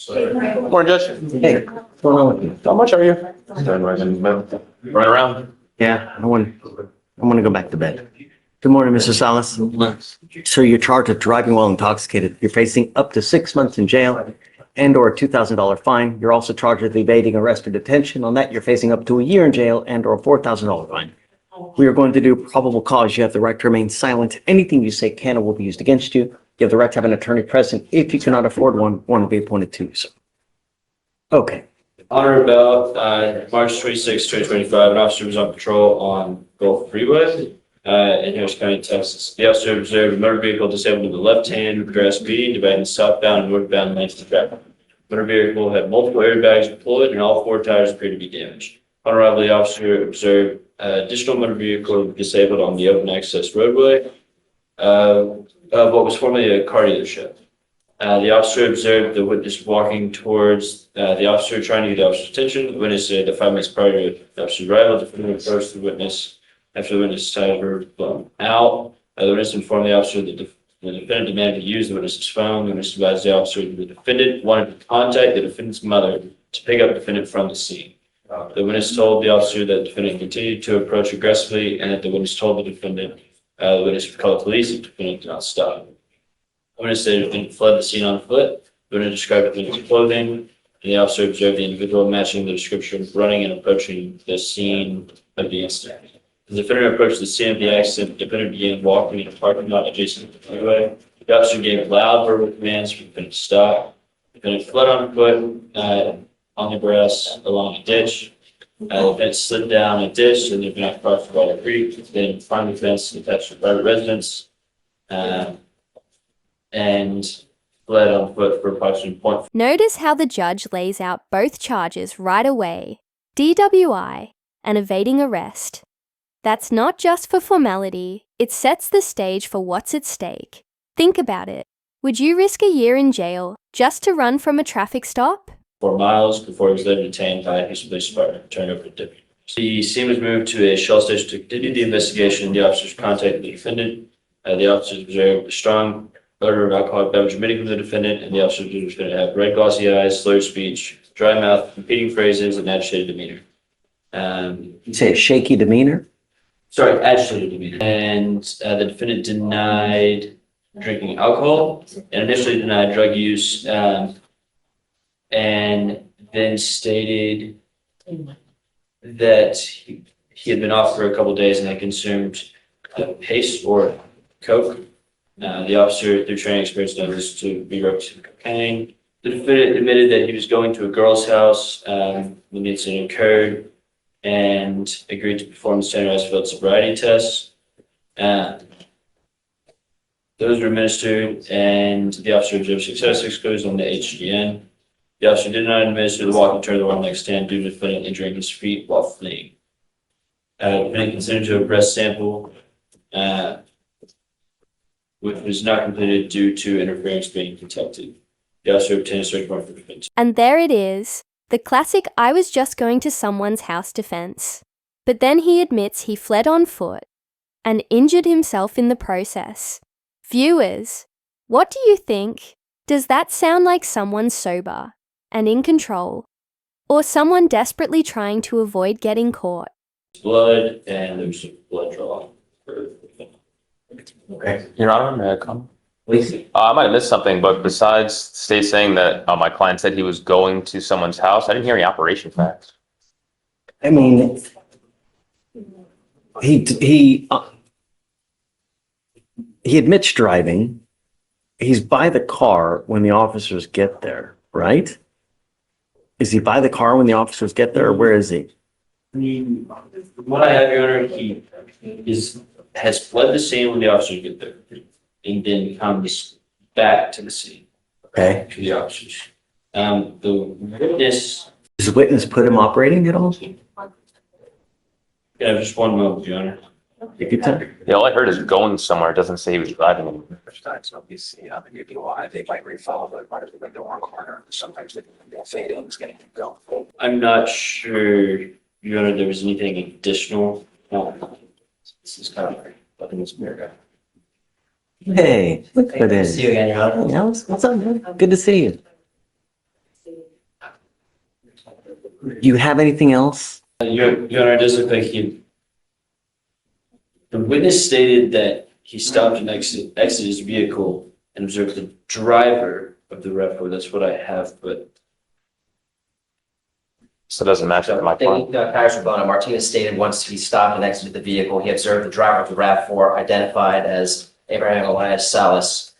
Morning, Judge. Hey, what's going on with you? How much are you? Right around. Yeah, I want to go back to bed. Good morning, Mr. Salas. Sir, you're charged with driving while intoxicated. You're facing up to 6 months in jail and/or a $2,000 fine. You're also charged with evading arrest or detention. On that, you're facing up to a year in jail and/or a $4,000 fine. We are going to do probable cause. You have the right to remain silent. Anything you say can or will be used against you. You have the right to have an attorney present. If you cannot afford one will be appointed to you, sir. Okay. On or about March 26, 2025, an officer was on patrol on Gulf Freeway in Harris County, Texas. The officer observed a motor vehicle disabled in the left hand with grass speed, dividing southbound and northbound lanes of traffic. The motor vehicle had multiple airbags deployed and all four tires appeared to be damaged. On arrival, the officer observed additional motor vehicle disabled on the open access roadway of what was formerly a car dealership. The officer observed the witness walking towards the officer, trying to get the officer's attention. The witness said that 5 minutes prior to the officer's arrival, the defendant approached the witness after the witness' tires were blown out. The witness informed the officer that the defendant demanded to use the witness's phone. The witness advised the officer that the defendant wanted to contact the defendant's mother to pick up the defendant from the scene. The witness told the officer that the defendant continued to approach aggressively and that the witness told the defendant the witness would call the police if the defendant did not stop. The witness said the defendant fled the scene on foot. The witness described the defendant's clothing, and the officer observed the individual matching the description, running and approaching the scene of the incident. As the defendant approached the scene of the accident, the defendant began walking in a parking lot adjacent to the freeway. The officer gave loud verbal commands for the defendant to stop. The defendant fled on foot on the grass along a ditch. The defendant slid down a ditch and the defendant crossed the creek, then climbed the fence attached to private residence. And fled on foot for approximately .5. Notice how the judge lays out both charges right away, DUI and evading arrest. That's not just for formality, it sets the stage for what's at stake. Think about it. Would you risk a year in jail just to run from a traffic stop? 4 miles before he was later detained by a police department and turned over to deputy. The scene was moved to a Shell station to continue the investigation. The officers contacted the defendant. The officers observed a strong odor of alcoholic beverage emitting from the defendant, and the officer observed the defendant have red glossy eyes, slurred speech, dry mouth, repeating phrases, and agitated demeanor. You say a shaky demeanor? Agitated demeanor. And the defendant denied drinking alcohol and initially denied drug use, and then stated that he had been off for a couple of days and had consumed paste or coke. The officer, through training experience, noticed to be representing cocaine. The defendant admitted that he was going to a girl's house when the incident occurred and agreed to perform the standardized field sobriety tests. Those were administered, and the officer observed success exclusions on the HGN. The officer did not administer the walking turn of the one leg stand due to the defendant injuring his feet while fleeing. The defendant consented to a breath sample, which was not completed due to interference being detected. The officer obtained a search warrant for defense. And there it is, the classic I was just going to someone's house defense. But then he admits he fled on foot and injured himself in the process. Viewers, what do you think? Does that sound like someone sober and in control, or someone desperately trying to avoid getting caught? Blood, and there was some blood draw. Okay. Your Honor, may I come? Please. I might have missed something, but besides the state saying that my client said he was going to someone's house, I didn't hear any operation facts. I mean, he admits driving. He's by the car when the officers get there, right? Is he by the car when the officers get there, or where is he? What I have, Your Honor, he has fled the scene when the officers get there, and then comes back to the scene. Okay. To the officers. The witness. Does the witness put him operating at all? Yeah, just one moment, Your Honor. Take your time. Yeah, all I heard is going somewhere. It doesn't say he was driving anywhere. Sometimes the DUI, they might refollow, but might have been the wrong corner. Sometimes they'll fade in, it's getting to go. I'm not sure, Your Honor, there was anything additional. This is kind of like in this mirror. Hey, look at Good to this. see you again, Your Honor. Yeah, what's up, man? Good to see you. Do you have anything else? Your Honor, it does look like the witness stated that he stopped and exited his vehicle and observed the driver of the RAV4. That's what I have, but So it doesn't match up with my client. Kaiser Bono, Martinez stated once he stopped and exited the vehicle, he observed the driver of the RAV4, identified as Abraham Elias Salas,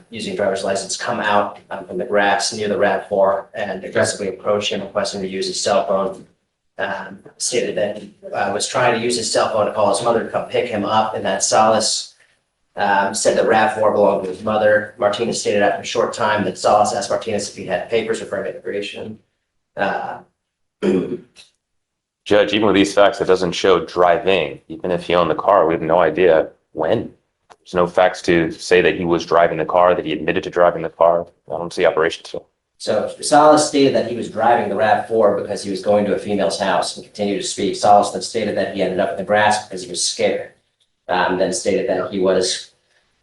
using driver's license, come out from the grass near the RAV4 and aggressively approach him, requesting to use his cell phone. Stated that he was trying to use his cell phone to call his mother to come pick him up, and that Salas said that RAV4 belonged to his mother. Martinez stated after a short time that Salas asked Martinez if he had papers referring to immigration. Judge, even with these facts, it doesn't show driving. Even if he owned the car, we have no idea when. There's no facts to say that he was driving the car, that he admitted to driving the car. I don't see operations. So Salas stated that he was driving the RAV4 because he was going to a female's house and continued to speak. Salas then stated that he ended up in the grass because he was scared. Then stated that he was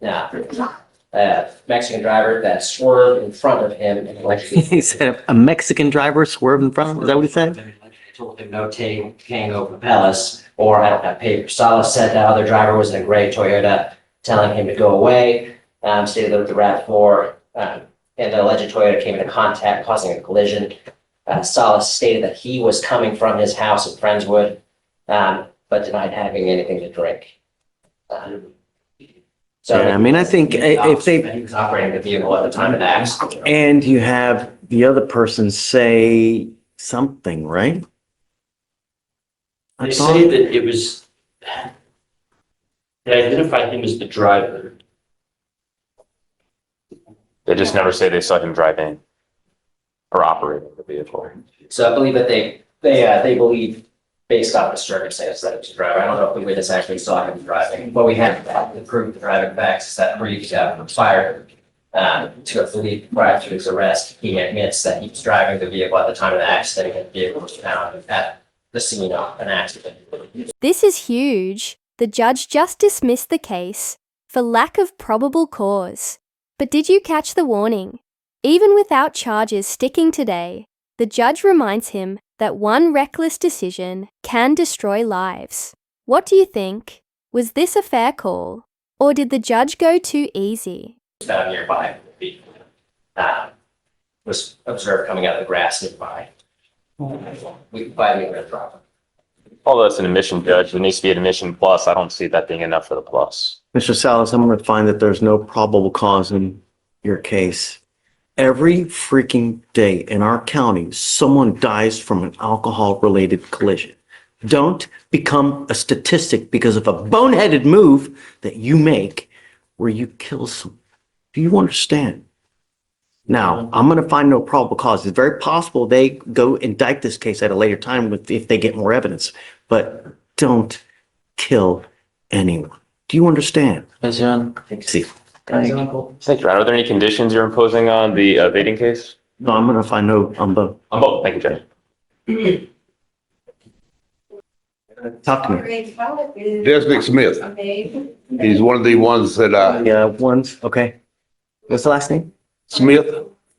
a Mexican driver that swerved in front of him. And He said a Mexican driver swerved in front of him. Is that what he said? told him no Tango Papeles or I don't have papers. Salas said the other driver was in a gray Toyota, telling him to go away. Stated that the RAV4 and the alleged Toyota came into contact, causing a collision. Salas stated that he was coming from his house in Friendswood, but denied having anything to drink. Yeah, I mean, I think if they, He was operating the vehicle at the time of the accident. and you have the other person say something, right? They say that it was, they identified him as the driver. They just never say they saw him driving or operating the vehicle. So I believe that they believe, based off the circumstance, that it was a driver. I don't know if the witness actually saw him driving, but we have to prove the driving facts is that Reed fired to believe prior to his arrest. He admits that he was driving the vehicle at the time of the accident, and the vehicle was found at the scene of an accident. This is huge. The judge just dismissed the case for lack of probable cause. But did you catch the warning? Even without charges sticking today, the judge reminds him that one reckless decision can destroy lives. What do you think? Was this a fair call? Or did the judge go too easy? Found nearby, was observed coming out of the grass nearby. We can find him in a driver. Although it's an admission, Judge, there needs to be an admission plus. I don't see that being enough for the plus. Mr. Salas, I'm going to find that there's no probable cause in your case. Every freaking day in our county, someone dies from an alcohol-related collision. Don't become a statistic because of a boneheaded move that you make where you kill someone. Do you understand? Now, I'm going to find no probable cause. It's very possible they go indict this case at a later time if they get more evidence, but don't kill anyone. Do you understand? Yes, Your Honor. See, Thank you, Ron. Are there any conditions you're imposing on the evading case? no, I'm going to find no on both. On both. Thank you, Judge. Talk to me. Desnick Smith. He's one of the ones that, Yeah, ones, okay. What's the last name? Smith,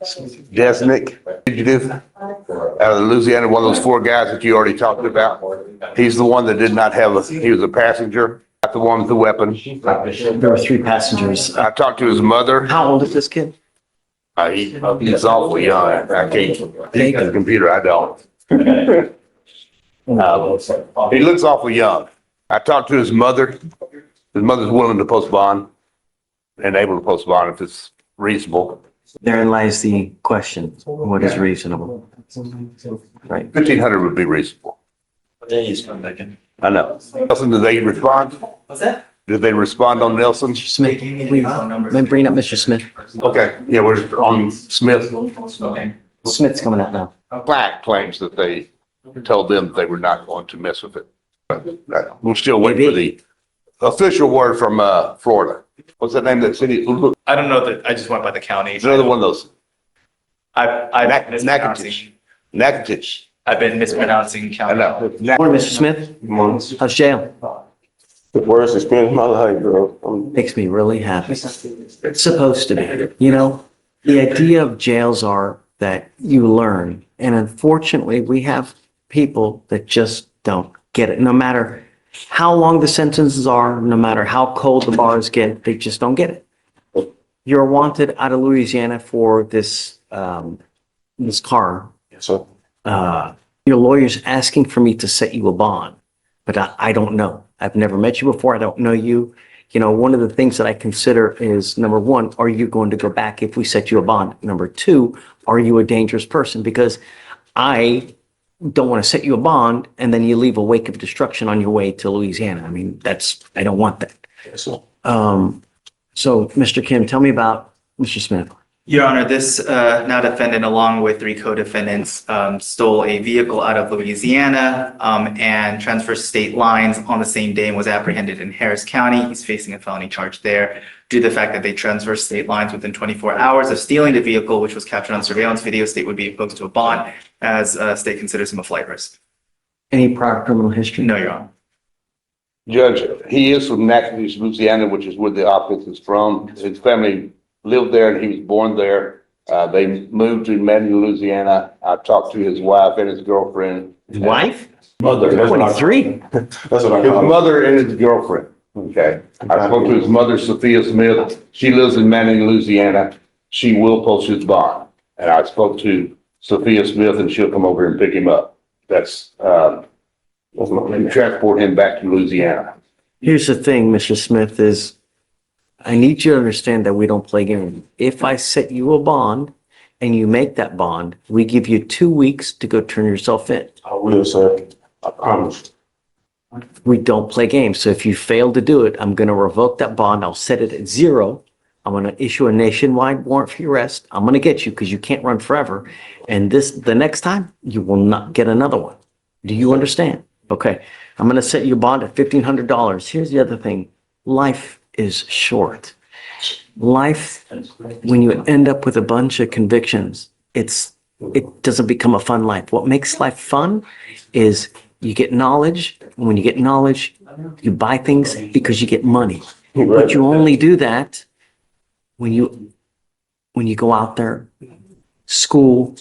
Desnick, did you do? Out of Louisiana, one of those four guys that you already talked about. He's the one that did not have he was a passenger, not the one with the weapon. There were 3 passengers. I talked to his mother. How old is this kid? He's awful young. I can't, he's got a computer, I don't. He looks awful young. I talked to his mother. His mother's willing to post bond and able to post bond if it's reasonable. Therein lies the question. What is reasonable? Right. 1,500 would be reasonable. He's coming back in. I know. Nelson, did they respond? What's that? Did they respond on Nelson? Smith, bring up Mr. Smith. Okay, yeah, we're on Smith. Okay. Smith's coming out now. Black claims that they told them that they were not going to mess with it. We'll still wait for the official word from Florida. What's that name of that city? I don't know that, I just went by the county. It's another one of those. I've been mispronouncing, Natchitoches. I've been mispronouncing I county. know. Morning, Mr. Smith. How's jail? The worst experience of my life, bro. Makes me really happy. It's supposed to be. You know, the idea of jails are that you learn. And unfortunately, we have people that just don't get it. No matter how long the sentences are, no matter how cold the bars get, they just don't get it. You're wanted out of Louisiana for this, this car. Yes, sir. Your lawyer's asking for me to set you a bond, but I don't know. I've never met you before. I don't know you. You know, one of the things that I consider is, number one, are you going to go back if we set you a bond? Number two, are you a dangerous person? Because I don't want to set you a bond and then you leave a wake of destruction on your way to Louisiana. I mean, I don't want that. Yes, sir. So, Mr. Kim, tell me about Mr. Smith. Your Honor, this now defendant, along with 3 co-defendants, stole a vehicle out of Louisiana and transferred state lines on the same day and was apprehended in Harris County. He's facing a felony charge there due to the fact that they transferred state lines within 24 hours of stealing the vehicle, which was captured on surveillance video. State would be opposed to a bond as state considers him a flight risk. Any prior criminal history? No, Your Honor. Judge, he is from Natchitoches, Louisiana, which is where the offense is from. His family lived there and he was born there. They moved to Manning, Louisiana. I talked to his wife and his girlfriend. His wife? Mother. 23. That's what I His call it. mother and his girlfriend. Okay. I spoke to his mother, Sophia Smith. She lives in Manning, Louisiana. She will post his bond. And I spoke to Sophia Smith and she'll come over and pick him up. That's, and transport him back to Louisiana. Here's the thing, Mr. Smith, is I need you to understand that we don't play games. If I set you a bond and you make that bond, we give you 2 weeks to go turn yourself in. I will, sir. I promise. We don't play games. So if you fail to do it, I'm going to revoke that bond. I'll set it at 0. I'm going to issue a nationwide warrant for your arrest. I'm going to get you because you can't run forever. And the next time you will not get another one. Do you understand? Okay. I'm going to set you a bond at $1,500. Here's the other thing. Life is short. Life, when you end up with a bunch of convictions, it doesn't become a fun life. What makes life fun is you get knowledge. And when you get knowledge, you buy things because you get money. But you only do that when you go out there, school,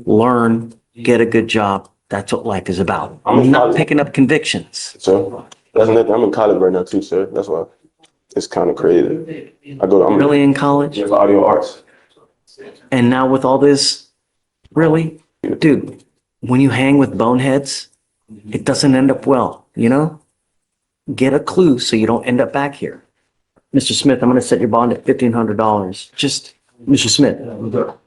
learn, get a good job. That's what life is about. I'm not picking up convictions. Sir, that's nothing. I'm in college right now too, sir. That's why it's kind of creative. I'm Really in college? in audio arts. And now with all this, really? Dude, when you hang with boneheads, it doesn't end up well, you know? Get a clue so you don't end up back here. Mr. Smith, I'm going to set your bond at $1,500. Just, Mr. Smith,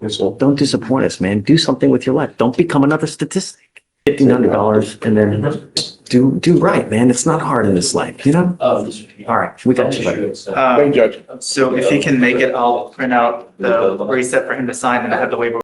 Yes, sir. don't disappoint us, man. Do something with your life. Don't become another statistic. $1,500 and then do right, man. It's not hard in this life, you know? All right, we got you, buddy. Thank you, Judge. So if he can make it, I'll print out the receipt for him to sign and I have the waiver